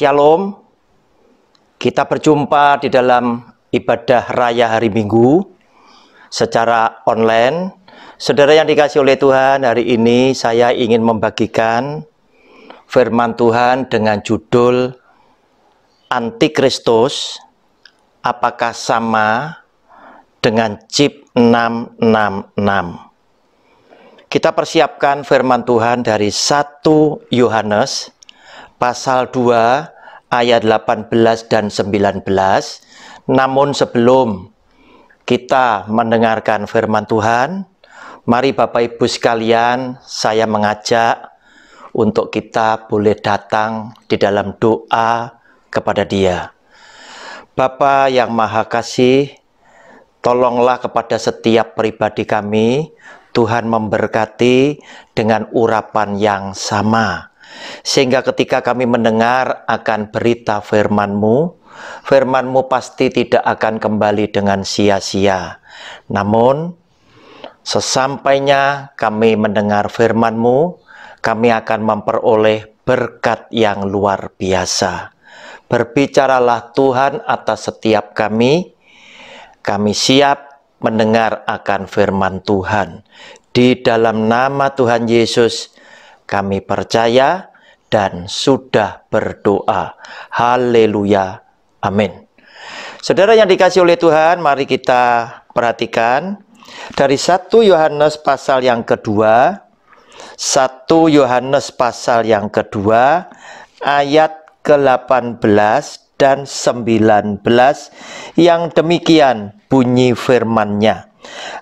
Shalom, kita berjumpa di dalam ibadah raya hari Minggu secara online. Saudara yang dikasihi oleh Tuhan, hari ini saya ingin membagikan firman Tuhan dengan judul Antikristus, apakah sama dengan chip 666? Kita persiapkan firman Tuhan dari 1 Yohanes pasal 2 ayat 18 dan 19. Namun sebelum kita mendengarkan firman Tuhan, mari Bapak Ibu sekalian, saya mengajak untuk kita boleh datang di dalam doa kepada Dia. Bapa yang Maha Kasih, tolonglah kepada setiap pribadi kami, Tuhan memberkati dengan urapan yang sama. Sehingga ketika kami mendengar akan berita firman-Mu, firman-Mu pasti tidak akan kembali dengan sia-sia. Namun, sesampainya kami mendengar firman-Mu, kami akan memperoleh berkat yang luar biasa. Berbicaralah Tuhan atas setiap kami siap mendengar akan firman Tuhan. Di dalam nama Tuhan Yesus, kami percaya dan sudah berdoa. Haleluya. Amin. Saudara yang dikasihi oleh Tuhan, mari kita perhatikan dari 1 Yohanes pasal yang kedua. 1 Yohanes pasal yang kedua ayat ke-18 dan 19 yang demikian bunyi firman-Nya.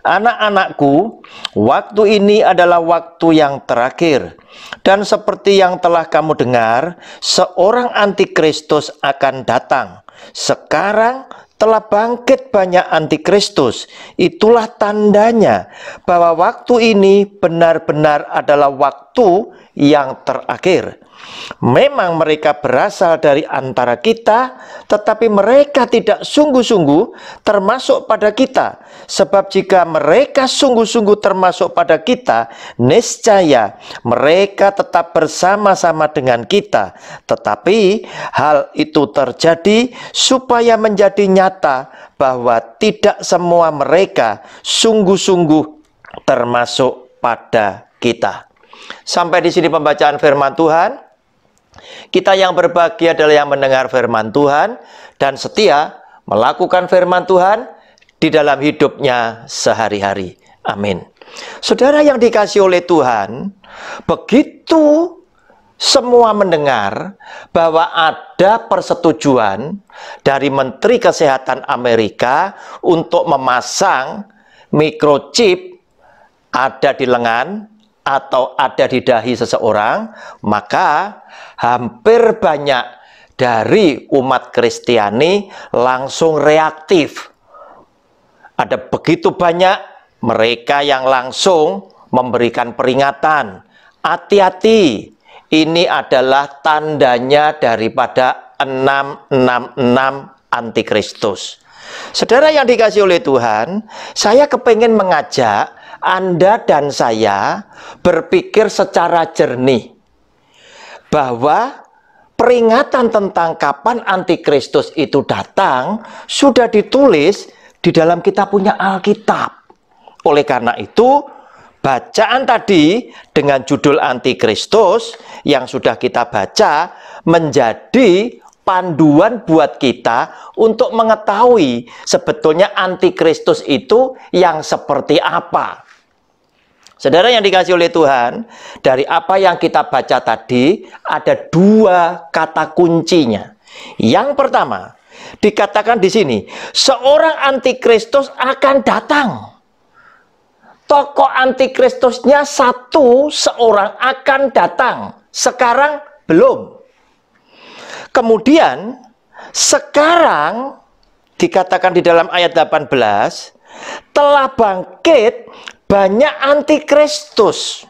Anak-anakku, waktu ini adalah waktu yang terakhir. Dan seperti yang telah kamu dengar, seorang antikristus akan datang. Sekarang telah bangkit banyak antikristus. Itulah tandanya bahwa waktu ini benar-benar adalah waktu yang terakhir. Memang mereka berasal dari antara kita, tetapi mereka tidak sungguh-sungguh termasuk pada kita. Sebab jika mereka sungguh-sungguh termasuk pada kita, niscaya mereka tetap bersama-sama dengan kita. Tetapi hal itu terjadi supaya menjadi nyata bahwa tidak semua mereka sungguh-sungguh termasuk pada kita. Sampai di sini pembacaan firman Tuhan. Kita yang berbahagia adalah yang mendengar firman Tuhan dan setia melakukan firman Tuhan di dalam hidupnya sehari-hari. Amin. Saudara yang dikasihi oleh Tuhan, begitu semua mendengar bahwa ada persetujuan dari Menteri Kesehatan Amerika untuk memasang microchip ada di lengan atau ada di dahi seseorang, maka hampir banyak dari umat Kristiani langsung reaktif. Ada begitu banyak mereka yang langsung memberikan peringatan. Hati-hati, ini adalah tandanya daripada 666 antikristus. Saudara yang dikasihi oleh Tuhan, saya kepingin mengajak Anda dan saya berpikir secara jernih bahwa peringatan tentang kapan antikristus itu datang sudah ditulis di dalam kita punya Alkitab. Oleh karena itu, bacaan tadi dengan judul Antikristus yang sudah kita baca menjadi panduan buat kita untuk mengetahui sebetulnya antikristus itu yang seperti apa. Saudara yang dikasihi oleh Tuhan, dari apa yang kita baca tadi, ada dua kata kuncinya. Yang pertama, dikatakan di sini, seorang antikristus akan datang. Tokoh antikristusnya satu, seorang akan datang. Sekarang belum. Kemudian, sekarang, dikatakan di dalam ayat 18, telah bangkit banyak antikristus.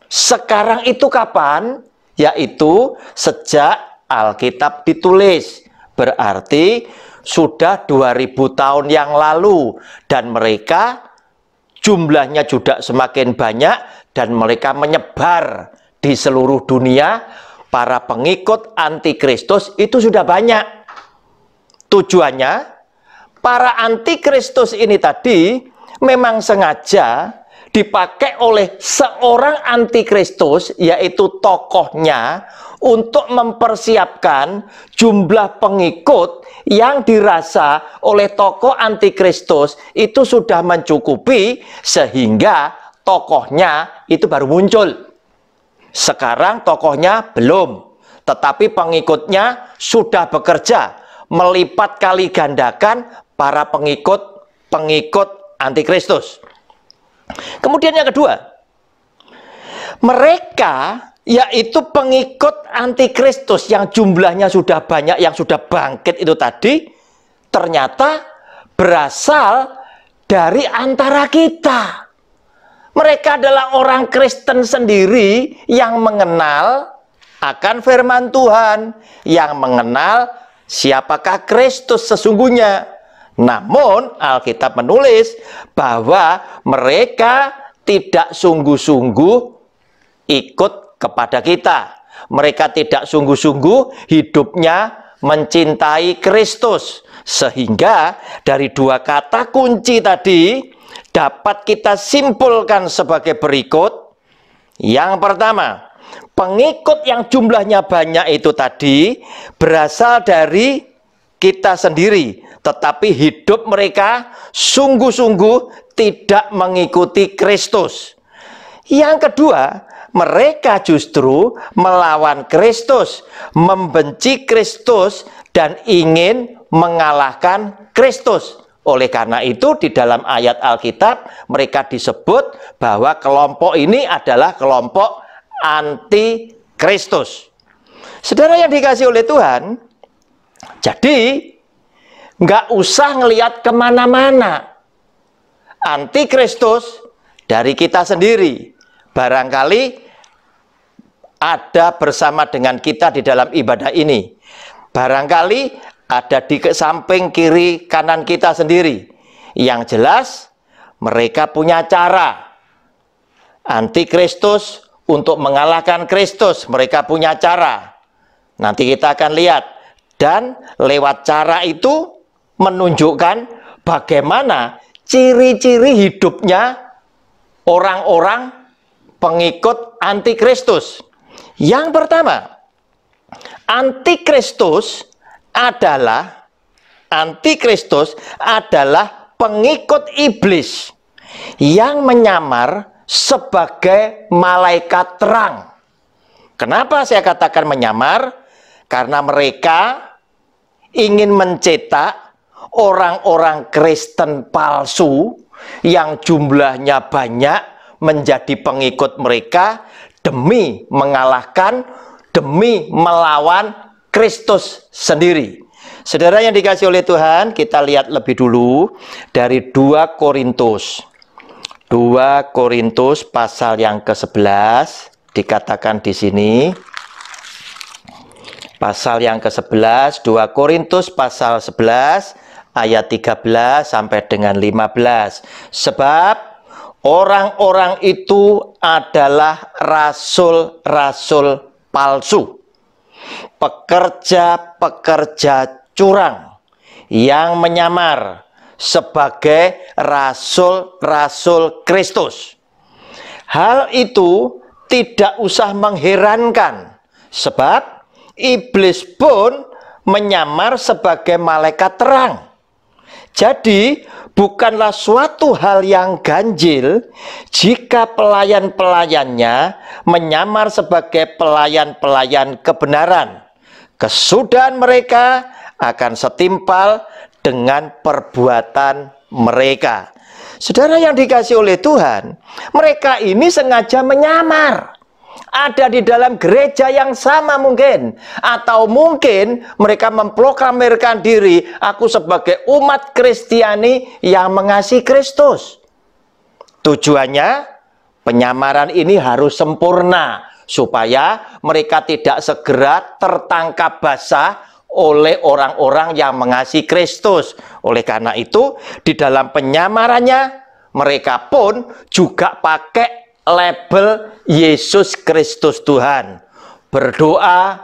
Sekarang itu kapan? Yaitu sejak Alkitab ditulis. Berarti sudah 2000 tahun yang lalu. Dan mereka jumlahnya juga semakin banyak. Dan mereka menyebar di seluruh dunia. para pengikut antikristus itu sudah banyak. Tujuannya, para antikristus ini tadi memang sengaja dipakai oleh seorang antikristus, yaitu tokohnya, untuk mempersiapkan jumlah pengikut yang dirasa oleh tokoh antikristus itu sudah mencukupi, sehingga tokohnya itu baru muncul. Sekarang tokohnya belum, tetapi pengikutnya sudah bekerja melipat kali gandakan para pengikut antikristus. Kemudian yang kedua, mereka yaitu pengikut antikristus yang jumlahnya sudah banyak, yang sudah bangkit itu tadi, ternyata berasal dari antara kita. Mereka adalah orang Kristen sendiri yang mengenal akan firman Tuhan, yang mengenal siapakah Kristus sesungguhnya. Namun Alkitab menulis bahwa mereka tidak sungguh-sungguh ikut kepada kita. Mereka tidak sungguh-sungguh hidupnya mencintai Kristus. Sehingga dari dua kata kunci tadi dapat kita simpulkan sebagai berikut. Yang pertama, pengikut yang jumlahnya banyak itu tadi berasal dari kita sendiri, tetapi hidup mereka sungguh-sungguh tidak mengikuti Kristus. Yang kedua, mereka justru melawan Kristus, membenci Kristus, dan ingin mengalahkan Kristus. Oleh karena itu, di dalam ayat Alkitab, mereka disebut bahwa kelompok ini adalah kelompok anti-Kristus. Saudara yang dikasihi oleh Tuhan, jadi nggak usah ngelihat kemana-mana. Antikristus dari kita sendiri. Barangkali ada bersama dengan kita di dalam ibadah ini. Barangkali ada di samping kiri kanan kita sendiri. Yang jelas mereka punya cara. Antikristus untuk mengalahkan Kristus, mereka punya cara. Nanti kita akan lihat. Dan lewat cara itu menunjukkan bagaimana ciri-ciri hidupnya orang-orang pengikut antikristus. Yang pertama, antikristus adalah pengikut iblis yang menyamar sebagai malaikat terang. Kenapa saya katakan menyamar? Karena mereka ingin mencetak orang-orang Kristen palsu yang jumlahnya banyak menjadi pengikut mereka demi mengalahkan, demi melawan Kristus sendiri. Saudara yang dikasihi oleh Tuhan, kita lihat lebih dulu dari 2 Korintus. 2 Korintus pasal yang ke-11 dikatakan di sini. Pasal yang ke-11, 2 Korintus pasal 11 ayat 13 sampai dengan 15. Sebab orang-orang itu adalah rasul-rasul palsu, pekerja-pekerja curang yang menyamar sebagai rasul-rasul Kristus. Hal itu tidak usah mengherankan, sebab iblis pun menyamar sebagai malaikat terang. Jadi, bukanlah suatu hal yang ganjil jika pelayan-pelayannya menyamar sebagai pelayan-pelayan kebenaran. Kesudahan mereka akan setimpal dengan perbuatan mereka. Saudara yang dikasihi oleh Tuhan, mereka ini sengaja menyamar. Ada di dalam gereja yang sama mungkin. Atau mungkin mereka memproklamirkan diri, aku sebagai umat Kristiani yang mengasihi Kristus. Tujuannya, penyamaran ini harus sempurna. Supaya mereka tidak segera tertangkap basah oleh orang-orang yang mengasihi Kristus. Oleh karena itu, di dalam penyamarannya, mereka pun juga pakai label Yesus Kristus Tuhan. berdoa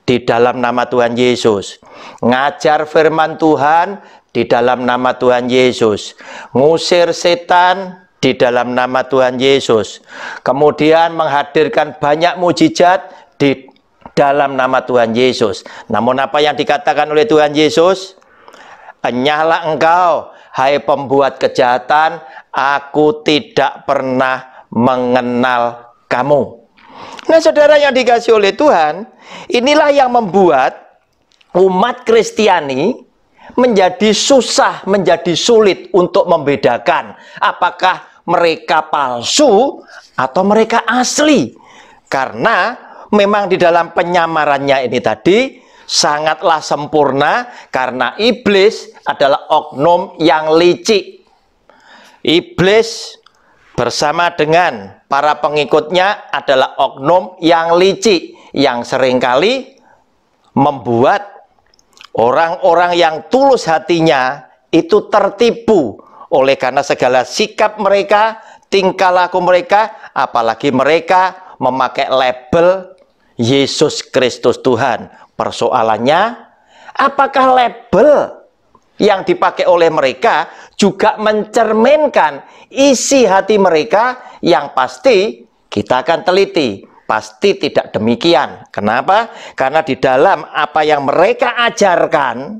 di dalam nama Tuhan Yesus, ngajar firman Tuhan di dalam nama Tuhan Yesus, ngusir setan di dalam nama Tuhan Yesus, kemudian menghadirkan banyak mujizat di dalam nama Tuhan Yesus. Namun apa yang dikatakan oleh Tuhan Yesus? Enyahlah engkau, hai pembuat kejahatan, aku tidak pernah mengenal kamu. Nah, saudara yang dikasihi oleh Tuhan, inilah yang membuat umat Kristiani menjadi susah, menjadi sulit untuk membedakan apakah mereka palsu atau mereka asli. Karena memang di dalam penyamarannya ini tadi sangatlah sempurna, karena iblis adalah oknum yang licik. Iblis bersama dengan para pengikutnya adalah oknum yang licik, yang seringkali membuat orang-orang yang tulus hatinya itu tertipu oleh karena segala sikap mereka, tingkah laku mereka, apalagi mereka memakai label Yesus Kristus Tuhan. Persoalannya, apakah label yang dipakai oleh mereka juga mencerminkan isi hati mereka? Yang pasti kita akan teliti, pasti tidak demikian. Kenapa? Karena di dalam apa yang mereka ajarkan,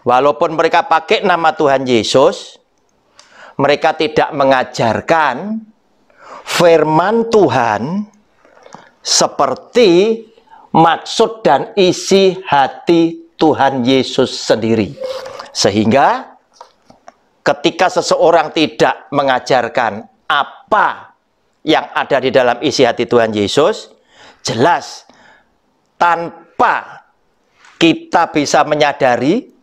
walaupun mereka pakai nama Tuhan Yesus, mereka tidak mengajarkan firman Tuhan seperti maksud dan isi hati Tuhan Yesus sendiri. Sehingga ketika seseorang tidak mengajarkan apa yang ada di dalam isi hati Tuhan Yesus, jelas tanpa kita bisa menyadari,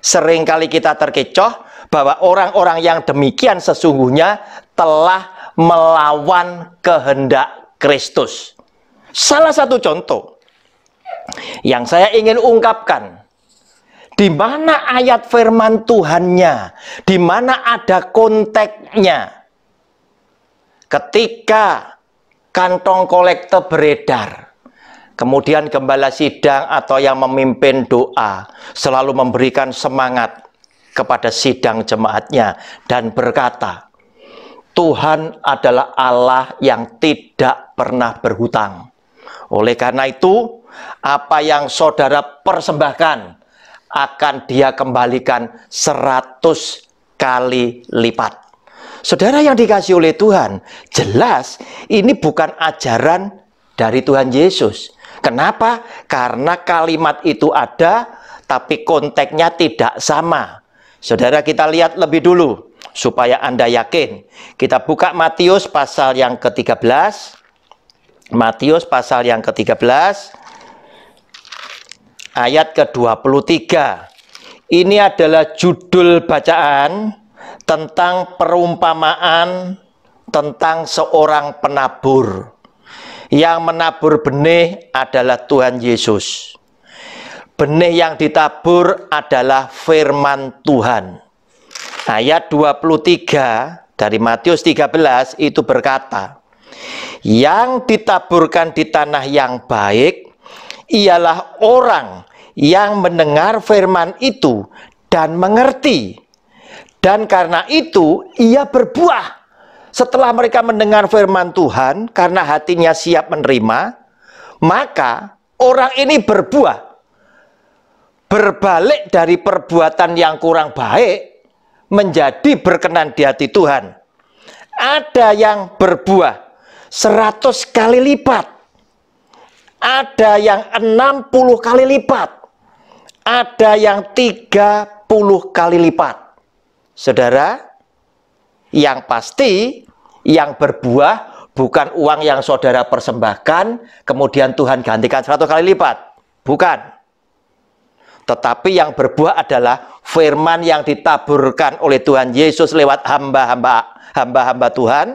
seringkali kita terkecoh bahwa orang-orang yang demikian sesungguhnya telah melawan kehendak Kristus. Salah satu contoh yang saya ingin ungkapkan, di mana ayat firman Tuhannya, di mana ada konteksnya. Ketika kantong kolekte beredar, kemudian gembala sidang atau yang memimpin doa selalu memberikan semangat kepada sidang jemaatnya dan berkata, Tuhan adalah Allah yang tidak pernah berhutang. Oleh karena itu, apa yang saudara persembahkan akan dia kembalikan 100 kali lipat. Saudara yang dikasihi oleh Tuhan, jelas ini bukan ajaran dari Tuhan Yesus. Kenapa? Karena kalimat itu ada, tapi konteksnya tidak sama. Saudara, kita lihat lebih dulu supaya Anda yakin. Kita buka Matius pasal yang ke-13. Matius pasal yang ke-13 ayat ke-23. Ini adalah judul bacaan tentang perumpamaan tentang seorang penabur. Yang menabur benih adalah Tuhan Yesus. Benih yang ditabur adalah firman Tuhan. Ayat 23 dari Matius 13 itu berkata, yang ditaburkan di tanah yang baik ialah orang yang mendengar firman itu dan mengerti. Dan karena itu ia berbuah. Setelah mereka mendengar firman Tuhan, karena hatinya siap menerima, maka orang ini berbuah. Berbalik dari perbuatan yang kurang baik menjadi berkenan di hati Tuhan. Ada yang berbuah 100 kali lipat. Ada yang 60 kali lipat. Ada yang 30 kali lipat. Saudara, yang pasti yang berbuah bukan uang yang saudara persembahkan, kemudian Tuhan gantikan 100 kali lipat. Bukan. Tetapi yang berbuah adalah firman yang ditaburkan oleh Tuhan Yesus lewat hamba-hamba Tuhan,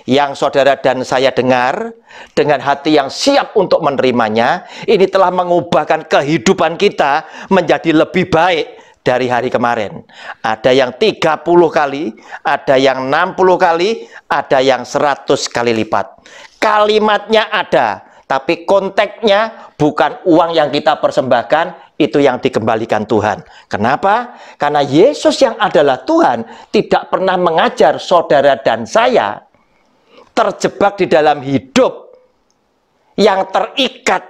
yang saudara dan saya dengar dengan hati yang siap untuk menerimanya. Ini telah mengubahkan kehidupan kita menjadi lebih baik dari hari kemarin. Ada yang 30 kali, ada yang 60 kali, ada yang 100 kali lipat. Kalimatnya ada, tapi konteksnya bukan uang yang kita persembahkan, itu yang dikembalikan Tuhan. Kenapa? Karena Yesus yang adalah Tuhan tidak pernah mengajar saudara dan saya terjebak di dalam hidup yang terikat,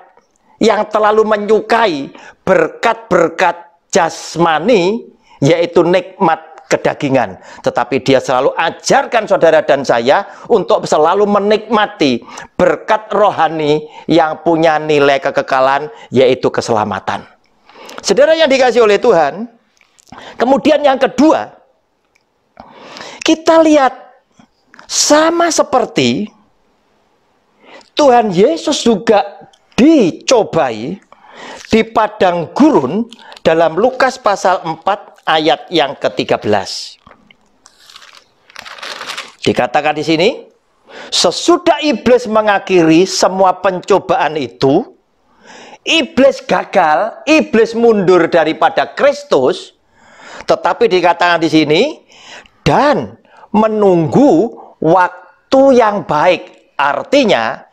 yang terlalu menyukai berkat-berkat jasmani, yaitu nikmat kedagingan. Tetapi dia selalu ajarkan saudara dan saya untuk selalu menikmati berkat rohani yang punya nilai kekekalan, yaitu keselamatan. Saudara yang dikasihi oleh Tuhan, kemudian yang kedua, kita lihat sama seperti Tuhan Yesus juga dicobai di padang gurun dalam Lukas pasal 4 ayat yang ke-13. Dikatakan di sini, sesudah iblis mengakhiri semua pencobaan itu, iblis gagal, iblis mundur daripada Kristus, tetapi dikatakan di sini, dan menunggu waktu yang baik. Artinya,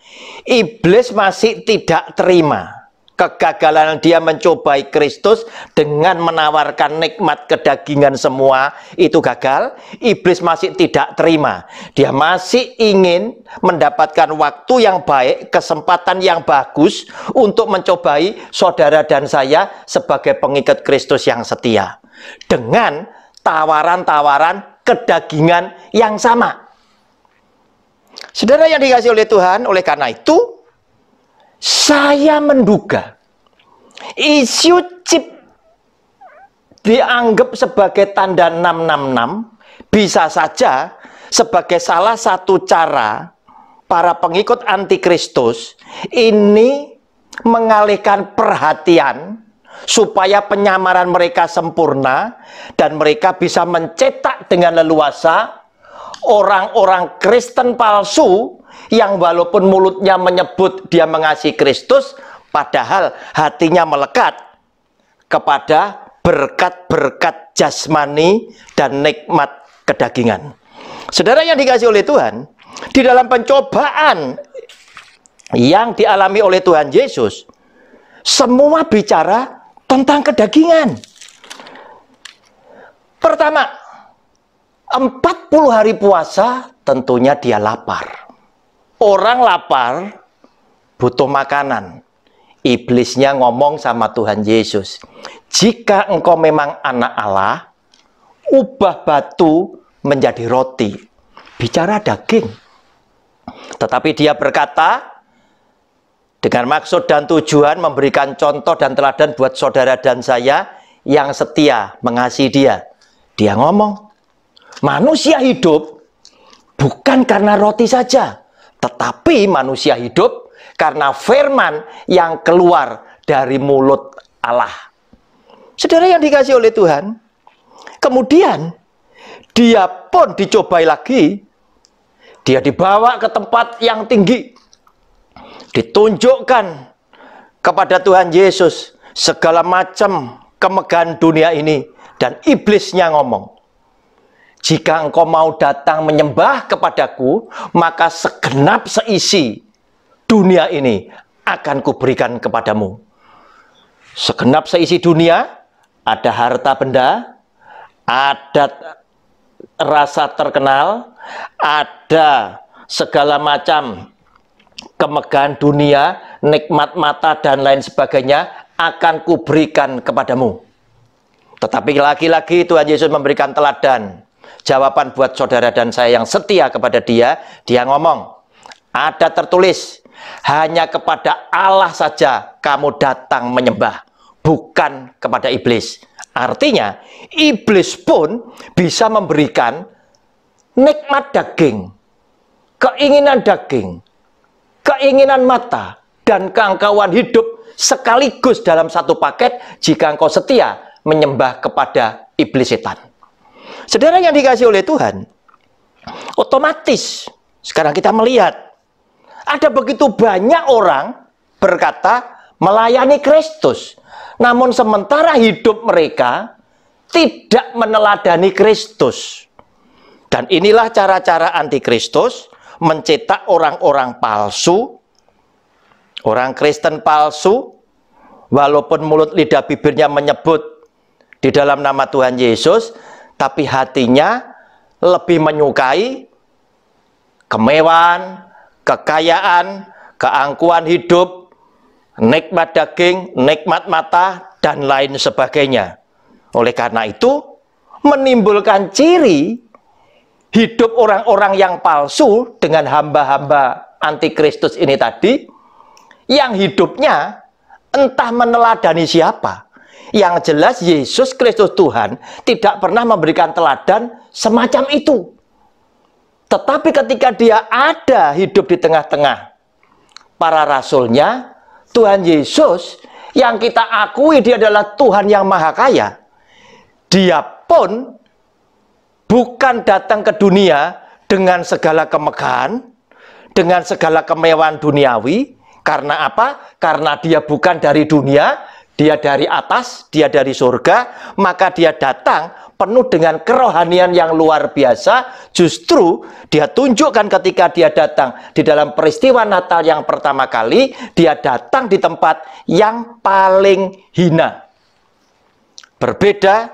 iblis masih tidak terima kegagalan dia mencobai Kristus dengan menawarkan nikmat kedagingan semua itu gagal. Iblis masih tidak terima. Dia masih ingin mendapatkan waktu yang baik, kesempatan yang bagus untuk mencobai saudara dan saya sebagai pengikut Kristus yang setia dengan tawaran-tawaran kedagingan yang sama. Saudara yang dikasihi oleh Tuhan, oleh karena itu saya menduga isu chip dianggap sebagai tanda 666 bisa saja sebagai salah satu cara para pengikut antikristus ini mengalihkan perhatian supaya penyamaran mereka sempurna dan mereka bisa mencetak dengan leluasa orang-orang Kristen palsu yang walaupun mulutnya menyebut dia mengasihi Kristus, padahal hatinya melekat kepada berkat-berkat jasmani dan nikmat kedagingan. Saudara yang dikasihi oleh Tuhan, di dalam pencobaan yang dialami oleh Tuhan Yesus, semua bicara tentang kedagingan. Pertama, 40 hari puasa tentunya dia lapar. Orang lapar butuh makanan. Iblisnya ngomong sama Tuhan Yesus, jika engkau memang anak Allah, ubah batu menjadi roti. Bicara daging. Tetapi dia berkata dengan maksud dan tujuan memberikan contoh dan teladan buat saudara dan saya yang setia mengasihi dia. Dia ngomong, manusia hidup bukan karena roti saja, tetapi manusia hidup karena firman yang keluar dari mulut Allah. Saudara yang dikasihi oleh Tuhan, kemudian dia pun dicobai lagi. Dia dibawa ke tempat yang tinggi. Ditunjukkan kepada Tuhan Yesus segala macam kemegahan dunia ini. Dan iblisnya ngomong, jika engkau mau datang menyembah kepadaku, maka segenap seisi dunia ini akan kuberikan kepadamu. Segenap seisi dunia, ada harta benda, ada rasa terkenal, ada segala macam kemegahan dunia, nikmat mata dan lain sebagainya akan kuberikan kepadamu. Tetapi lagi-lagi Tuhan Yesus memberikan teladan, jawaban buat saudara dan saya yang setia kepada dia. Dia ngomong, ada tertulis, hanya kepada Allah saja kamu datang menyembah, bukan kepada iblis. Artinya, iblis pun bisa memberikan nikmat daging, keinginan mata, dan keangkuhan hidup sekaligus dalam satu paket jika engkau setia menyembah kepada iblis setan. Saudara yang dikasihi oleh Tuhan, otomatis sekarang kita melihat ada begitu banyak orang berkata melayani Kristus, namun sementara hidup mereka tidak meneladani Kristus. Dan inilah cara-cara antikristus mencetak orang-orang palsu, Orang Kristen palsu, walaupun mulut lidah bibirnya menyebut di dalam nama Tuhan Yesus, tapi hatinya lebih menyukai kemewahan, kekayaan, keangkuhan hidup, nikmat daging, nikmat mata, dan lain sebagainya. Oleh karena itu, menimbulkan ciri hidup orang-orang yang palsu dengan hamba-hamba antikristus ini tadi, yang hidupnya entah meneladani siapa. Yang jelas Yesus Kristus Tuhan tidak pernah memberikan teladan semacam itu. Tetapi ketika dia ada hidup di tengah-tengah para rasulnya, Tuhan Yesus yang kita akui dia adalah Tuhan yang maha kaya, dia pun bukan datang ke dunia dengan segala kemegahan, dengan segala kemewahan duniawi. Karena apa? Karena dia bukan dari dunia, dia dari atas, dia dari surga, maka dia datang penuh dengan kerohanian yang luar biasa. Justru dia tunjukkan ketika dia datang di dalam peristiwa Natal yang pertama kali, dia datang di tempat yang paling hina. Berbeda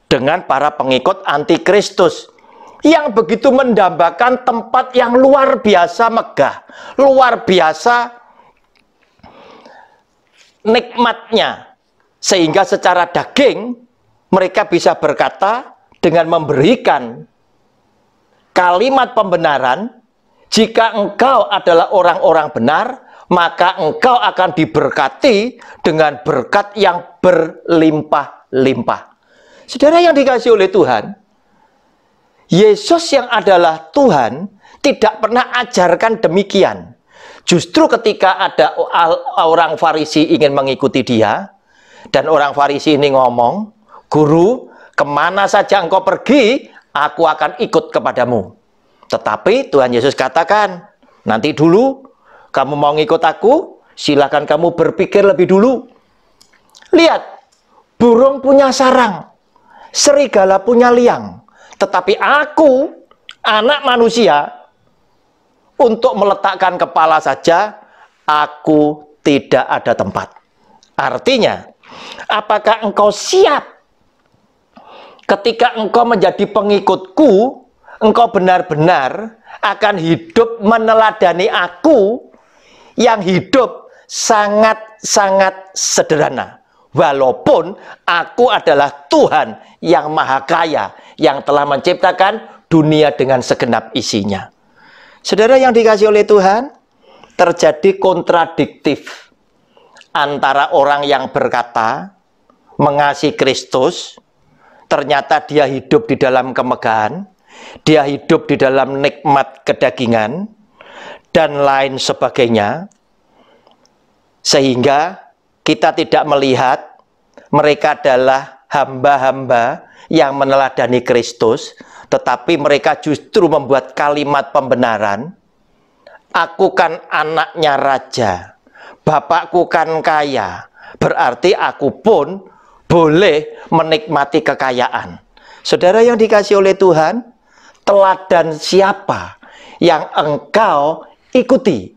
dengan para pengikut antikristus yang begitu mendambakan tempat yang luar biasa megah, luar biasa nikmatnya, sehingga secara daging mereka bisa berkata dengan memberikan kalimat pembenaran, jika engkau adalah orang-orang benar, maka engkau akan diberkati dengan berkat yang berlimpah-limpah. Saudara yang dikasihi oleh Tuhan, Yesus yang adalah Tuhan tidak pernah ajarkan demikian. Justru ketika ada orang Farisi ingin mengikuti dia, dan orang Farisi ini ngomong, "Guru, kemana saja engkau pergi, aku akan ikut kepadamu." Tetapi Tuhan Yesus katakan, "Nanti dulu, kamu mau ngikut aku, silakan kamu berpikir lebih dulu. Lihat, burung punya sarang, serigala punya liang, tetapi aku, anak manusia, untuk meletakkan kepala saja, aku tidak ada tempat." Artinya, apakah engkau siap ketika engkau menjadi pengikutku, engkau benar-benar akan hidup meneladani aku yang hidup sangat-sangat sederhana. Walaupun aku adalah Tuhan yang maha kaya, yang telah menciptakan dunia dengan segenap isinya. Saudara yang dikasihi oleh Tuhan, terjadi kontradiktif antara orang yang berkata mengasihi Kristus, ternyata dia hidup di dalam kemegahan, dia hidup di dalam nikmat kedagingan, dan lain sebagainya, sehingga kita tidak melihat mereka adalah hamba-hamba yang meneladani Kristus, tetapi mereka justru membuat kalimat pembenaran. Aku kan anaknya raja, bapakku kan kaya, berarti aku pun boleh menikmati kekayaan. Saudara yang dikasihi oleh Tuhan, teladan siapa yang engkau ikuti?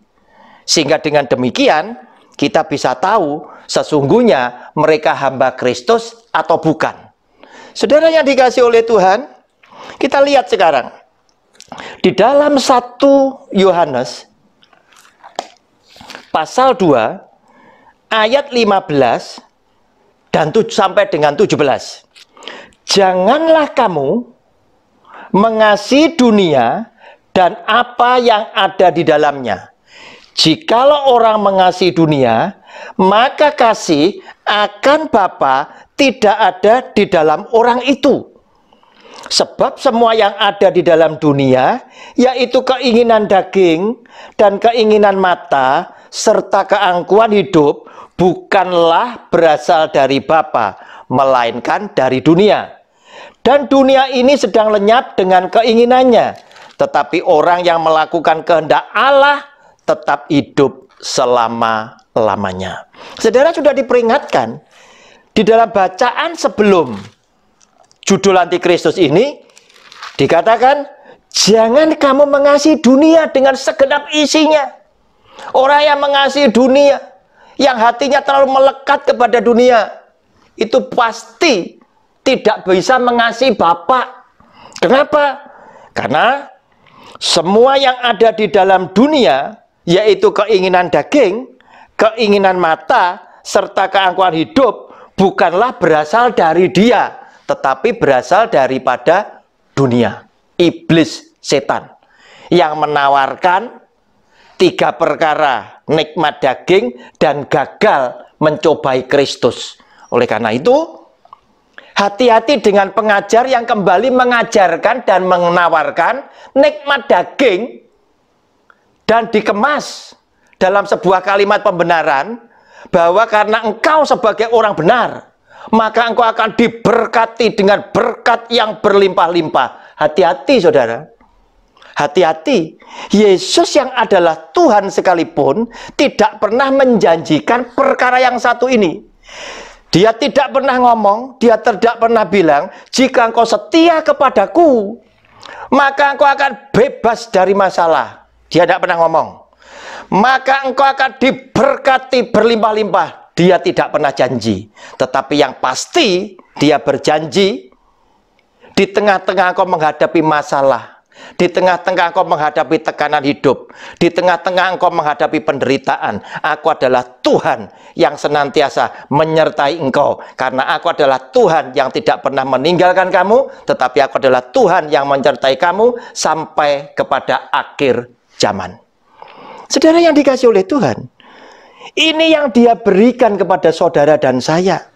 Sehingga dengan demikian kita bisa tahu sesungguhnya mereka hamba Kristus atau bukan. Saudara yang dikasihi oleh Tuhan, kita lihat sekarang di dalam 1 Yohanes pasal 2 ayat 15 dan sampai dengan 17. Janganlah kamu mengasihi dunia dan apa yang ada di dalamnya. Jikalau orang mengasihi dunia, maka kasih akan Bapa tidak ada di dalam orang itu. Sebab semua yang ada di dalam dunia, yaitu keinginan daging dan keinginan mata, serta keangkuhan hidup, bukanlah berasal dari Bapa, melainkan dari dunia. Dan dunia ini sedang lenyap dengan keinginannya. Tetapi orang yang melakukan kehendak Allah tetap hidup selama-lamanya. Saudara sudah diperingatkan di dalam bacaan sebelum judul antikristus ini, dikatakan, jangan kamu mengasihi dunia dengan segenap isinya. Orang yang mengasihi dunia, yang hatinya terlalu melekat kepada dunia, itu pasti tidak bisa mengasihi Bapa. Kenapa? Karena semua yang ada di dalam dunia, yaitu keinginan daging, keinginan mata, serta keangkuhan hidup, bukanlah berasal dari Dia, tetapi berasal daripada dunia. Iblis, setan, yang menawarkan 3 perkara, nikmat daging dan gagal mencobai Kristus. Oleh karena itu, hati-hati dengan pengajar yang kembali mengajarkan dan menawarkan nikmat daging dan dikemas dalam sebuah kalimat pembenaran bahwa karena engkau sebagai orang benar, maka engkau akan diberkati dengan berkat yang berlimpah-limpah. Hati-hati, saudara. Hati-hati, Yesus yang adalah Tuhan sekalipun tidak pernah menjanjikan perkara yang satu ini. Dia tidak pernah ngomong, dia tidak pernah bilang, jika engkau setia kepadaku, maka engkau akan bebas dari masalah. Dia tidak pernah ngomong. Maka engkau akan diberkati berlimpah-limpah. Dia tidak pernah janji. Tetapi yang pasti, dia berjanji, di tengah-tengah engkau menghadapi masalah, di tengah-tengah engkau menghadapi tekanan hidup, di tengah-tengah engkau menghadapi penderitaan, aku adalah Tuhan yang senantiasa menyertai engkau. Karena aku adalah Tuhan yang tidak pernah meninggalkan kamu, tetapi aku adalah Tuhan yang menyertai kamu sampai kepada akhir zaman. Saudara yang dikasihi oleh Tuhan, ini yang Dia berikan kepada saudara dan saya.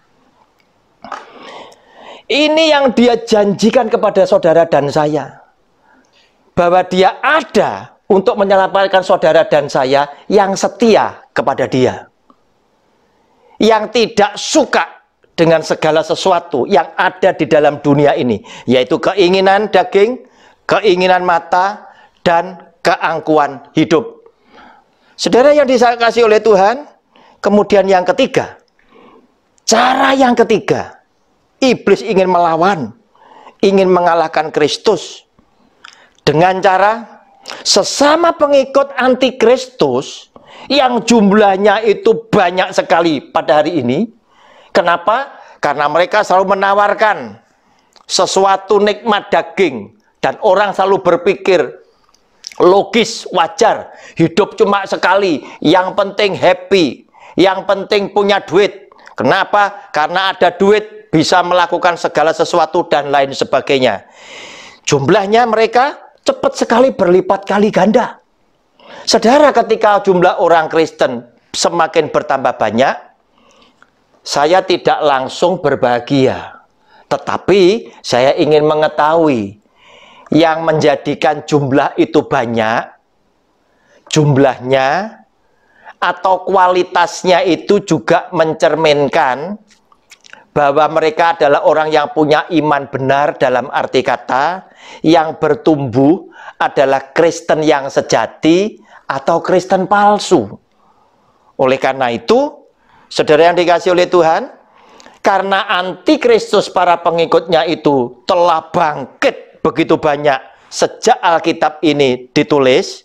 Ini yang Dia janjikan kepada saudara dan saya. Bahwa Dia ada untuk menyelamatkan saudara dan saya yang setia kepada Dia. Yang tidak suka dengan segala sesuatu yang ada di dalam dunia ini. Yaitu keinginan daging, keinginan mata, dan keangkuhan hidup. Saudara yang dikasihi oleh Tuhan, kemudian yang ketiga. Cara yang ketiga. Iblis ingin melawan, ingin mengalahkan Kristus. Dengan cara sesama pengikut anti-Kristus yang jumlahnya itu banyak sekali pada hari ini. Kenapa? Karena mereka selalu menawarkan sesuatu nikmat daging. Dan orang selalu berpikir logis, wajar. Hidup cuma sekali, yang penting happy, yang penting punya duit. Kenapa? Karena ada duit, bisa melakukan segala sesuatu dan lain sebagainya. Jumlahnya mereka cepat sekali berlipat kali ganda. Saudara, ketika jumlah orang Kristen semakin bertambah banyak, saya tidak langsung berbahagia. Tetapi saya ingin mengetahui yang menjadikan jumlah itu banyak, jumlahnya atau kualitasnya itu juga mencerminkan bahwa mereka adalah orang yang punya iman benar, dalam arti kata yang bertumbuh adalah Kristen yang sejati atau Kristen palsu. Oleh karena itu, saudara yang dikasihi oleh Tuhan, karena antikristus para pengikutnya itu telah bangkit begitu banyak sejak Alkitab ini ditulis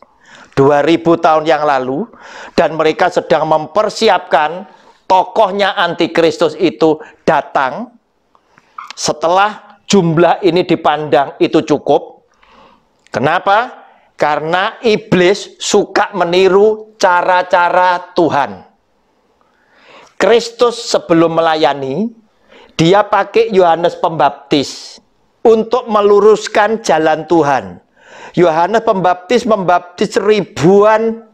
2000 tahun yang lalu, dan mereka sedang mempersiapkan tokohnya antikristus itu datang. Setelah jumlah ini dipandang itu cukup. Kenapa? Karena iblis suka meniru cara-cara Tuhan. Kristus sebelum melayani, dia pakai Yohanes Pembaptis untuk meluruskan jalan Tuhan. Yohanes Pembaptis membaptis ribuan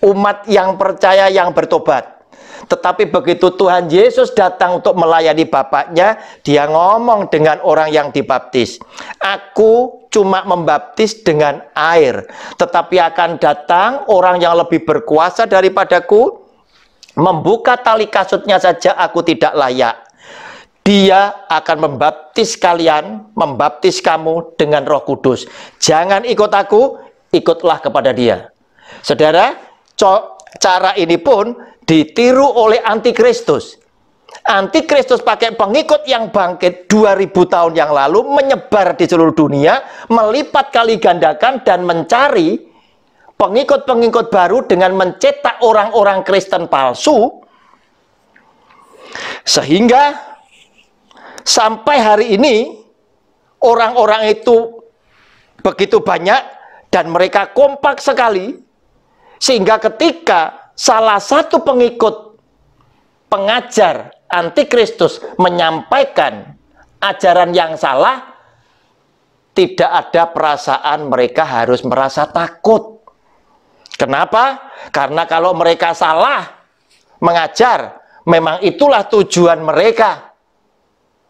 umat yang percaya, yang bertobat. Tetapi begitu Tuhan Yesus datang untuk melayani Bapaknya, dia ngomong dengan orang yang dibaptis, aku cuma membaptis dengan air, tetapi akan datang orang yang lebih berkuasa daripadaku, membuka tali kasutnya saja aku tidak layak. Dia akan membaptis kalian, membaptis kamu dengan Roh Kudus. Jangan ikut aku, ikutlah kepada dia. Saudara, cara ini pun ditiru oleh antikristus. Antikristus pakai pengikut yang bangkit 2000 tahun yang lalu, menyebar di seluruh dunia, melipat kali gandakan dan mencari pengikut-pengikut baru dengan mencetak orang-orang Kristen palsu, sehingga sampai hari ini orang-orang itu begitu banyak dan mereka kompak sekali, sehingga ketika salah satu pengikut pengajar antikristus menyampaikan ajaran yang salah, tidak ada perasaan mereka harus merasa takut. Kenapa? Karena kalau mereka salah mengajar, memang itulah tujuan mereka.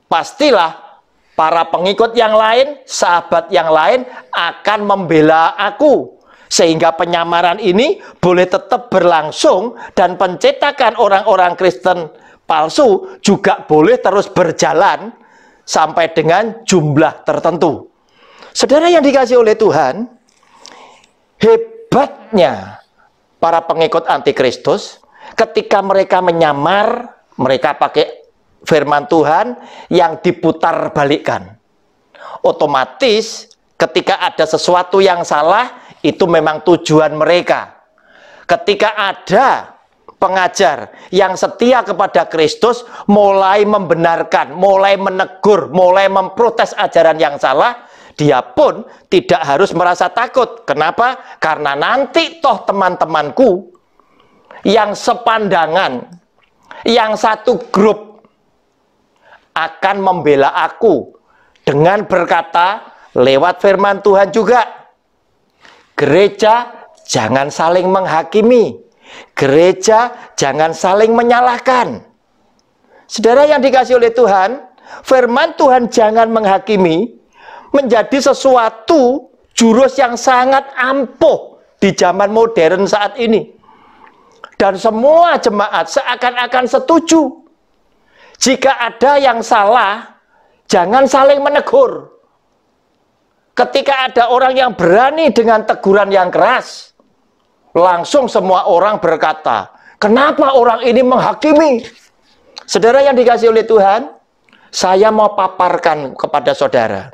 Pastilah para pengikut yang lain, sahabat yang lain akan membela aku. Sehingga penyamaran ini boleh tetap berlangsung dan pencetakan orang-orang Kristen palsu juga boleh terus berjalan sampai dengan jumlah tertentu. Saudara yang dikasihi oleh Tuhan, hebatnya para pengikut antikristus ketika mereka menyamar, mereka pakai firman Tuhan yang diputar balikkan. Otomatis ketika ada sesuatu yang salah, itu memang tujuan mereka. Ketika ada pengajar yang setia kepada Kristus, mulai membenarkan, mulai menegur, mulai memprotes ajaran yang salah, dia pun tidak harus merasa takut. Kenapa? Karena nanti toh teman-temanku yang sepandangan, yang satu grup akan membela aku dengan berkata lewat firman Tuhan juga, gereja jangan saling menghakimi, gereja jangan saling menyalahkan. Saudara yang dikasihi oleh Tuhan, firman Tuhan jangan menghakimi menjadi sesuatu jurus yang sangat ampuh di zaman modern saat ini. Dan semua jemaat seakan-akan setuju. Jika ada yang salah, jangan saling menegur. Ketika ada orang yang berani dengan teguran yang keras, langsung semua orang berkata, kenapa orang ini menghakimi? Saudara yang dikasihi oleh Tuhan, saya mau paparkan kepada saudara.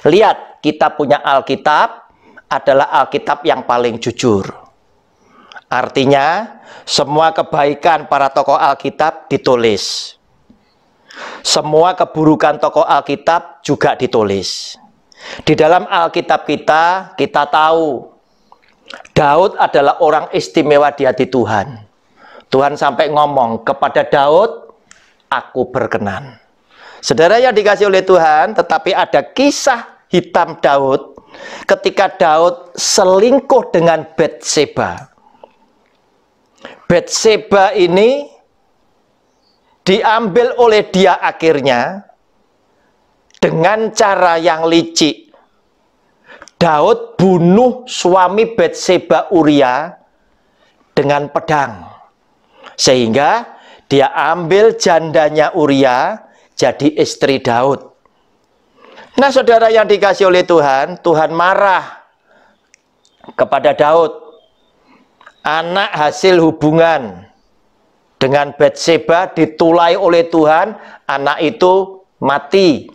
Lihat, kita punya Alkitab adalah Alkitab yang paling jujur. Artinya, semua kebaikan para tokoh Alkitab ditulis. Semua keburukan tokoh Alkitab juga ditulis. Di dalam Alkitab kita tahu Daud adalah orang istimewa di hati Tuhan. Tuhan sampai ngomong kepada Daud, aku berkenan. Saudara yang dikasihi oleh Tuhan, tetapi ada kisah hitam Daud ketika Daud selingkuh dengan Batseba. Batseba ini diambil oleh dia akhirnya dengan cara yang licik. Daud bunuh suami Batseba Uria dengan pedang. Sehingga dia ambil jandanya Uria jadi istri Daud. Nah, saudara yang dikasihi oleh Tuhan, Tuhan marah kepada Daud. Anak hasil hubungan dengan Batseba ditulai oleh Tuhan, anak itu mati.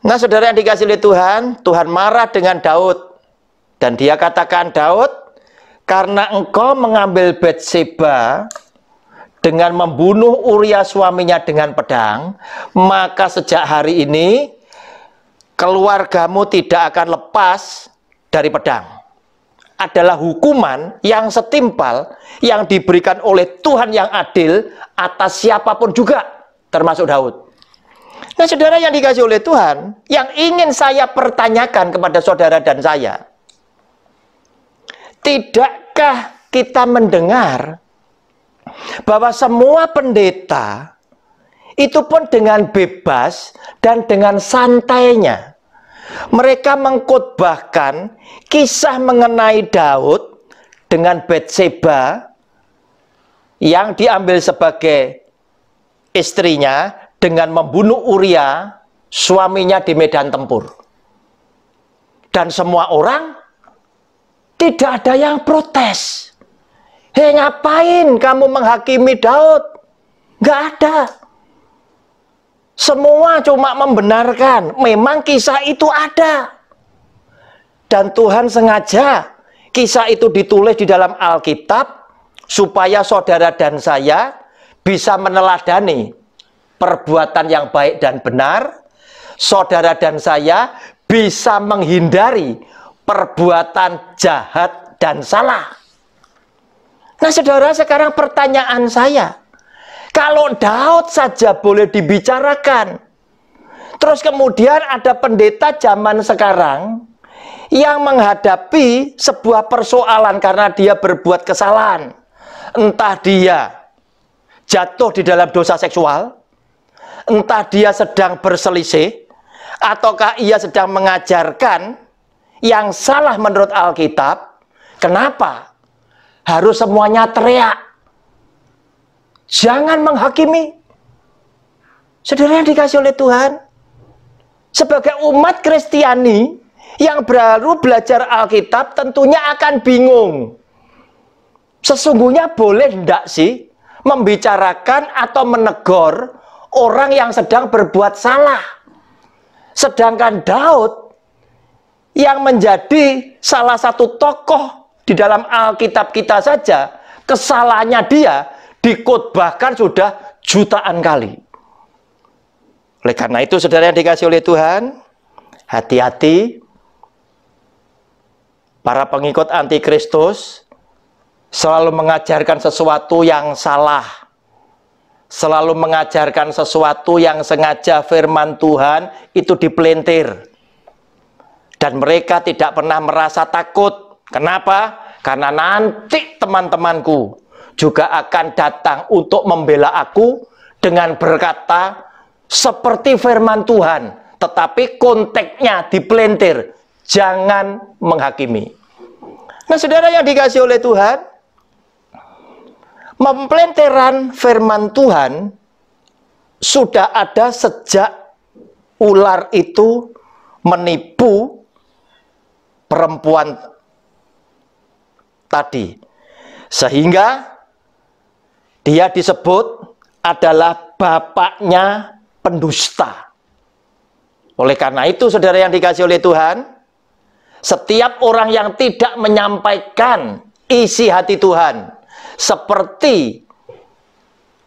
Nah, saudara yang dikasihi oleh Tuhan, Tuhan marah dengan Daud. Dan dia katakan, Daud, karena engkau mengambil Batseba dengan membunuh Uria suaminya dengan pedang, maka sejak hari ini keluargamu tidak akan lepas dari pedang. Adalah hukuman yang setimpal yang diberikan oleh Tuhan yang adil atas siapapun juga, termasuk Daud. Nah, saudara yang dikasihi oleh Tuhan, yang ingin saya pertanyakan kepada saudara dan saya, tidakkah kita mendengar bahwa semua pendeta itu pun dengan bebas dan dengan santainya mereka mengkhotbahkan kisah mengenai Daud dengan Batseba yang diambil sebagai istrinya dengan membunuh Uria suaminya di medan tempur. Dan semua orang tidak ada yang protes. Hei, ngapain kamu menghakimi Daud? Nggak ada. Semua cuma membenarkan. Memang kisah itu ada. Dan Tuhan sengaja kisah itu ditulis di dalam Alkitab supaya saudara dan saya bisa meneladani perbuatan yang baik dan benar. Saudara dan saya bisa menghindari perbuatan jahat dan salah. Nah saudara, sekarang pertanyaan saya, kalau Daud saja boleh dibicarakan, terus kemudian ada pendeta zaman sekarang yang menghadapi sebuah persoalan karena dia berbuat kesalahan. Entah dia jatuh di dalam dosa seksual, entah dia sedang berselisih, ataukah ia sedang mengajarkan yang salah menurut Alkitab. Kenapa harus semuanya teriak? Jangan menghakimi. Saudara yang dikasih oleh Tuhan, sebagai umat Kristiani yang baru belajar Alkitab tentunya akan bingung. Sesungguhnya boleh enggak sih membicarakan atau menegur orang yang sedang berbuat salah? Sedangkan Daud yang menjadi salah satu tokoh di dalam Alkitab kita saja, kesalahannya dia dikhotbahkan sudah jutaan kali. Oleh karena itu saudara yang dikasih oleh Tuhan, hati-hati. Para pengikut antikristus selalu mengajarkan sesuatu yang salah, selalu mengajarkan sesuatu yang sengaja firman Tuhan itu dipelintir. Dan mereka tidak pernah merasa takut. Kenapa? Karena nanti teman-temanku juga akan datang untuk membela aku dengan berkata seperti firman Tuhan, tetapi konteksnya dipelintir. Jangan menghakimi. Nah saudara yang dikasih oleh Tuhan, mempelintiran firman Tuhan sudah ada sejak ular itu menipu perempuan tadi. Sehingga dia disebut adalah bapaknya pendusta. Oleh karena itu saudara yang dikasih oleh Tuhan, setiap orang yang tidak menyampaikan isi hati Tuhan seperti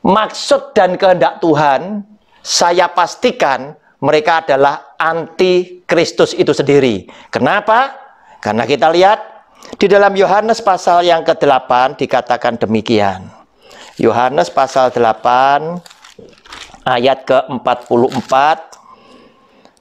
maksud dan kehendak Tuhan, saya pastikan mereka adalah anti Kristus itu sendiri. Kenapa? Karena kita lihat di dalam Yohanes pasal yang ke-8 dikatakan demikian. Yohanes pasal 8 ayat ke-44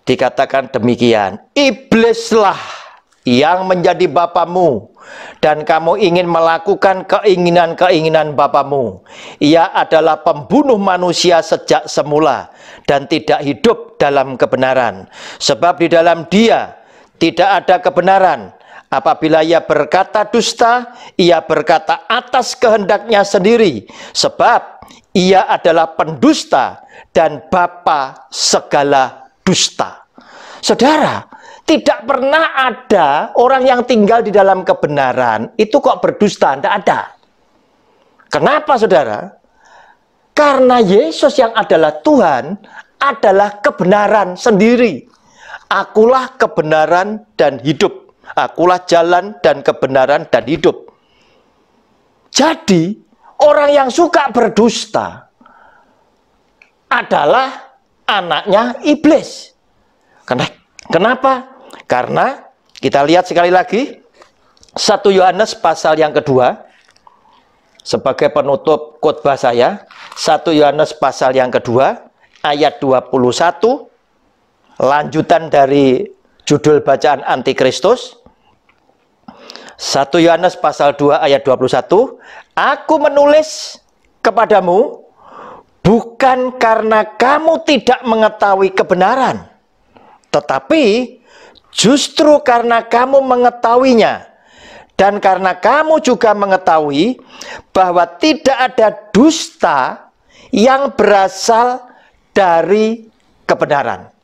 dikatakan demikian. Iblislah yang menjadi bapamu, dan kamu ingin melakukan keinginan-keinginan bapamu. Ia adalah pembunuh manusia sejak semula, dan tidak hidup dalam kebenaran. Sebab di dalam dia tidak ada kebenaran. Apabila ia berkata dusta, ia berkata atas kehendaknya sendiri. Sebab ia adalah pendusta dan bapa segala dusta. Saudara, tidak pernah ada orang yang tinggal di dalam kebenaran itu kok berdusta, tidak ada. Kenapa saudara? Karena Yesus yang adalah Tuhan adalah kebenaran sendiri. Akulah kebenaran dan hidup. Akulah jalan dan kebenaran dan hidup. Jadi orang yang suka berdusta adalah anaknya iblis. Kenapa? Karena kita lihat sekali lagi 1 Yohanes pasal yang kedua, sebagai penutup khotbah saya, 1 Yohanes pasal yang kedua ayat 21, lanjutan dari judul bacaan antikristus. 1 Yohanes pasal 2 ayat 21, aku menulis kepadamu bukan karena kamu tidak mengetahui kebenaran, tetapi justru karena kamu mengetahuinya, dan karena kamu juga mengetahui bahwa tidak ada dusta yang berasal dari kebenaran.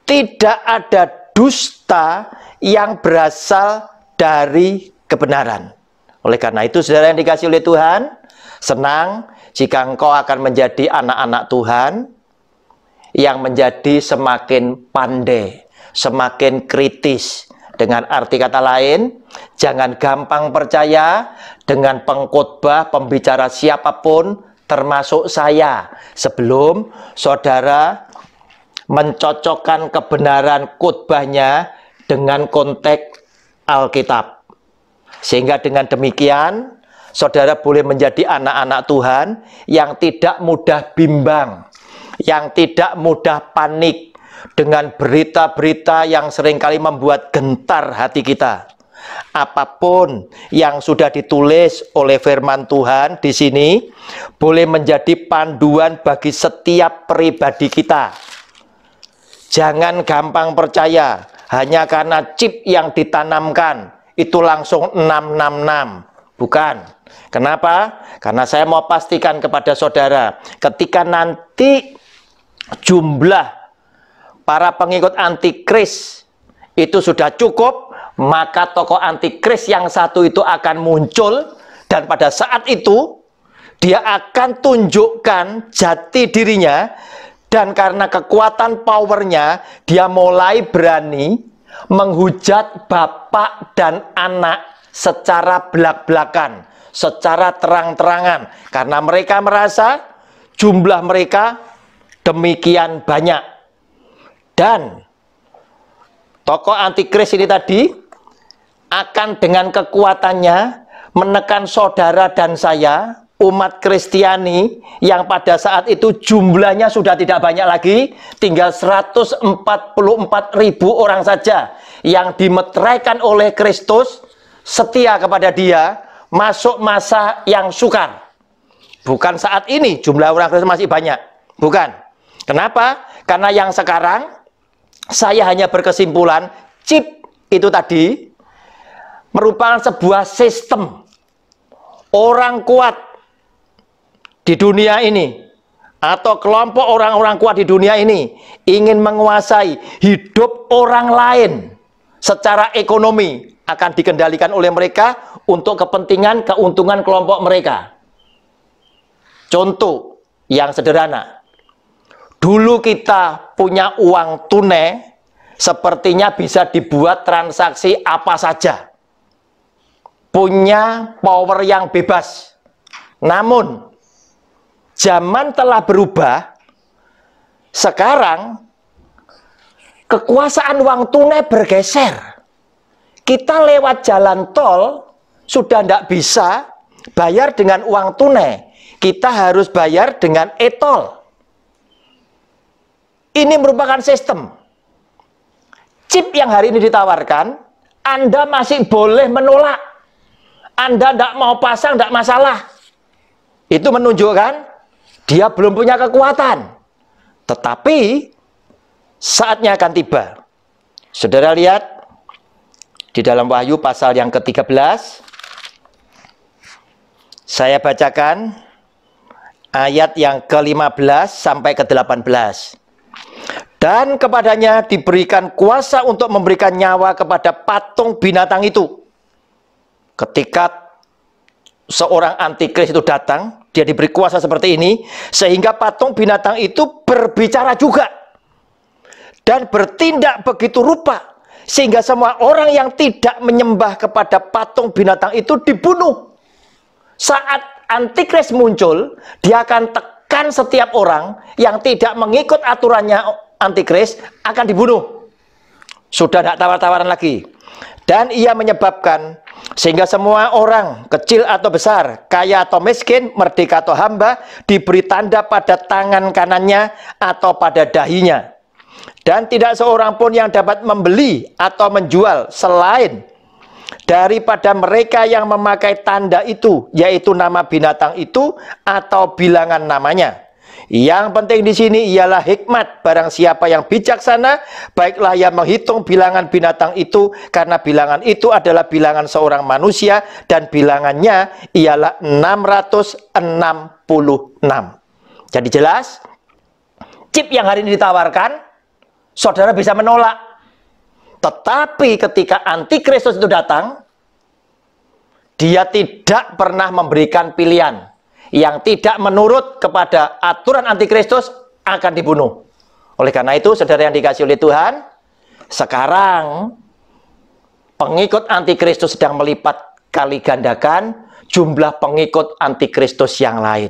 Tidak ada dusta yang berasal dari kebenaran. Oleh karena itu, saudara yang dikasih oleh Tuhan, senang jika engkau akan menjadi anak-anak Tuhan yang menjadi semakin pandai, semakin kritis Dengan arti kata lain, jangan gampang percaya dengan pengkhotbah, pembicara siapapun, termasuk saya, sebelum saudara mencocokkan kebenaran khotbahnya dengan konteks Alkitab. Sehingga dengan demikian, saudara boleh menjadi anak-anak Tuhan yang tidak mudah bimbang, yang tidak mudah panik dengan berita-berita yang seringkali membuat gentar hati kita. Apapun yang sudah ditulis oleh firman Tuhan di sini boleh menjadi panduan bagi setiap pribadi kita. Jangan gampang percaya hanya karena chip yang ditanamkan itu langsung 666. Bukan. Kenapa? Karena saya mau pastikan kepada saudara, ketika nanti jumlah para pengikut antikris itu sudah cukup, maka tokoh antikris yang satu itu akan muncul, dan pada saat itu dia akan tunjukkan jati dirinya, dan karena kekuatan powernya dia mulai berani menghujat bapak dan anak secara belak-belakan, secara terang-terangan, karena mereka merasa jumlah mereka demikian banyak. Dan tokoh antikris ini tadi akan dengan kekuatannya menekan saudara dan saya, umat Kristiani, yang pada saat itu jumlahnya sudah tidak banyak lagi, tinggal 144.000 orang saja yang dimeteraikan oleh Kristus, setia kepada dia, masuk masa yang sukar. Bukan saat ini jumlah orang Kristen masih banyak, bukan. Kenapa? Karena yang sekarang saya hanya berkesimpulan, chip itu tadi merupakan sebuah sistem. Orang kuat di dunia ini, atau kelompok orang-orang kuat di dunia ini, ingin menguasai hidup orang lain secara ekonomi, akan dikendalikan oleh mereka untuk kepentingan keuntungan kelompok mereka. Contoh yang sederhana, dulu kita punya uang tunai, sepertinya bisa dibuat transaksi apa saja, punya power yang bebas. Namun zaman telah berubah. Sekarang kekuasaan uang tunai bergeser. Kita lewat jalan tol sudah tidak bisa bayar dengan uang tunai, kita harus bayar dengan e-tol. Ini merupakan sistem. Chip yang hari ini ditawarkan, Anda masih boleh menolak. Anda tidak mau pasang, tidak masalah. Itu menunjukkan dia belum punya kekuatan. Tetapi saatnya akan tiba. Saudara lihat di dalam Wahyu pasal yang ke-13. Saya bacakan ayat yang ke-15 sampai ke-18. Dan kepadanya diberikan kuasa untuk memberikan nyawa kepada patung binatang itu. Ketika seorang antikris itu datang, dia diberi kuasa seperti ini, sehingga patung binatang itu berbicara juga dan bertindak begitu rupa, sehingga semua orang yang tidak menyembah kepada patung binatang itu dibunuh. Saat antikris muncul, dia akan tekan setiap orang yang tidak mengikut aturannya antikris, akan dibunuh. Sudah tidak tawar-tawaran lagi. Dan ia menyebabkan sehingga semua orang, kecil atau besar, kaya atau miskin, merdeka atau hamba, diberi tanda pada tangan kanannya atau pada dahinya. Dan tidak seorang pun yang dapat membeli atau menjual selain daripada mereka yang memakai tanda itu, yaitu nama binatang itu atau bilangan namanya. Yang penting di sini ialah hikmat. Barang siapa yang bijaksana, baiklah ia menghitung bilangan binatang itu, karena bilangan itu adalah bilangan seorang manusia, dan bilangannya ialah 666. Jadi jelas, chip yang hari ini ditawarkan, saudara bisa menolak. Tetapi ketika antikristus itu datang, dia tidak pernah memberikan pilihan. Yang tidak menurut kepada aturan antikristus akan dibunuh. Oleh karena itu, saudara yang dikasihi oleh Tuhan, sekarang Pengikut antikristus sedang melipat kali gandakan jumlah pengikut antikristus yang lain.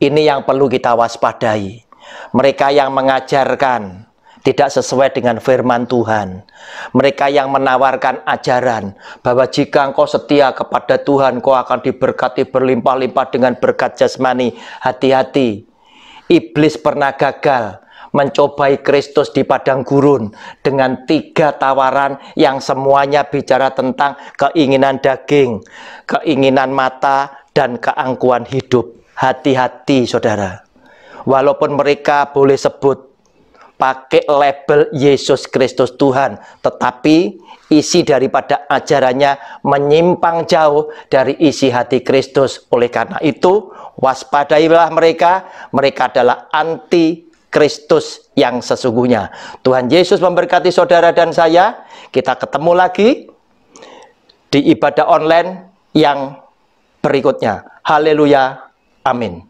Ini yang perlu kita waspadai. Mereka yang mengajarkan tidak sesuai dengan firman Tuhan. Mereka yang menawarkan ajaran bahwa jika engkau setia kepada Tuhan, engkau akan diberkati berlimpah-limpah dengan berkat jasmani. Hati-hati. Iblis pernah gagal mencobai Kristus di padang gurun dengan 3 tawaran yang semuanya bicara tentang keinginan daging, keinginan mata, dan keangkuhan hidup. Hati-hati saudara. Walaupun mereka boleh sebut pakai label Yesus Kristus Tuhan, tetapi isi daripada ajarannya menyimpang jauh dari isi hati Kristus. Oleh karena itu, waspadailah mereka. Mereka adalah anti Kristus yang sesungguhnya. Tuhan Yesus memberkati saudara dan saya. Kita ketemu lagi di ibadah online yang berikutnya. Haleluya. Amin.